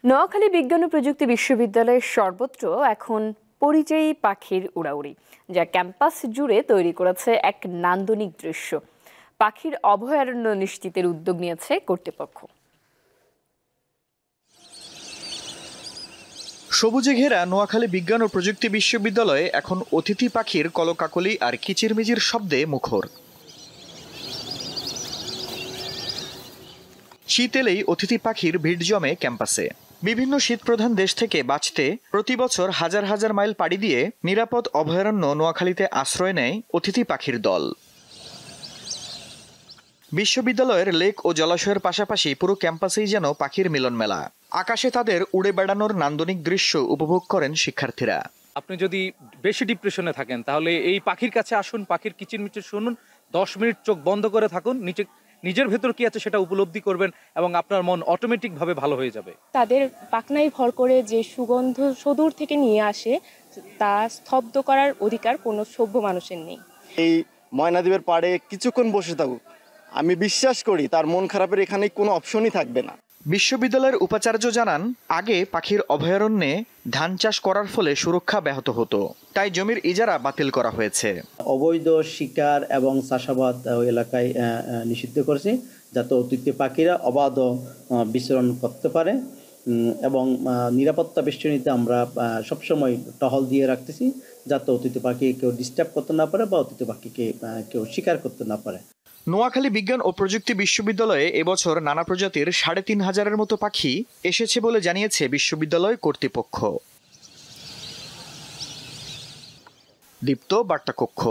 নোয়াখালী বিজ্ঞান ও প্রযুক্তি বিশ্ববিদ্যালয়ের সর্বত্র এখন পরিযায়ী পাখির উড়াউড়ি, যা ক্যাম্পাস জুড়ে তৈরি করেছে এক নান্দনিক দৃশ্য। পাখির অভয়ারণ্য নিশ্চিতের উদ্যোগ নিয়েছে কর্তৃপক্ষ। সবুজে ঘেরা নোয়াখালী বিজ্ঞান ও প্রযুক্তি বিশ্ববিদ্যালয়ে এখন অতিথি পাখির কলকাকলি আর কিচিরমিচির শব্দে মুখর। শীত এলেই অতিথি পাখির ভিড় জমে ক্যাম্পাসে। বিভিন্ন শীতপ্রধান দেশ থেকে বাঁচতে প্রতি বছর হাজার হাজার মাইল পাড়ি দিয়ে নিরাপদ অভয়ারণ্য নোয়াখালীতে আশ্রয় নেয় অতিথি পাখির দল। বিশ্ববিদ্যালয়ের লেক ও জলাশয়ের পাশাপাশি পুরো ক্যাম্পাসেই যেন পাখির মিলন মেলা। আকাশে তাদের উড়ে বেড়ানোর নান্দনিক দৃশ্য উপভোগ করেন শিক্ষার্থীরা। আপনি যদি বেশি ডিপ্রেশনে থাকেন তাহলে এই পাখির কাছে আসুন, পাখির কিচিরমিচির শুনুন, 10 মিনিট চোখ বন্ধ করে থাকুন, নিজের ভেতর কি আছে সেটা উপলব্ধি করবেন এবং আপনার মন অটোমেটিকভাবে ভালো হয়ে যাবে। তাদের পাখনায় ভর করে যে সুগন্ধ সুদূর থেকে নিয়ে আসে, তা স্তব্ধ করার অধিকার কোনো সভ্য মানুষের নেই। এই ময়নাদ্বীপের পাড়ে কিছুক্ষণ বসে থাকুক, আমি বিশ্বাস করি তার মন খারাপের এখানে কোনো অপশনই থাকবে না। বিশ্ববিদ্যালয়ের উপাচার্য জানান, আগে পাখির অভয়ারণ্যে ধান চাষ করার ফলে সুরক্ষা ব্যাহত হতো, তাই জমির ইজারা বাতিল করা হয়েছে। অবৈধ শিকার এবং চাষাবাদ এলাকায় নিষিদ্ধ করেছে, যাতে অতিথি পাখিরা অবাধ বিচরণ করতে পারে এবং নিরাপত্তা বেষ্টনীতে আমরা সবসময় টহল দিয়ে রাখতেছি, যাতে অতিথি পাখি কেউ ডিস্টার্ব করতে না পারে বা অতিথি পাখিকে কেউ শিকার করতে না পারে। নোয়াখালী বিজ্ঞান ও প্রযুক্তি বিশ্ববিদ্যালয়ে এবছর নানা প্রজাতির ৩৫০০-এর মতো পাখি এসেছে বলে জানিয়েছে বিশ্ববিদ্যালয় কর্তৃপক্ষ। দীপ্ত বার্তা কক্ষ।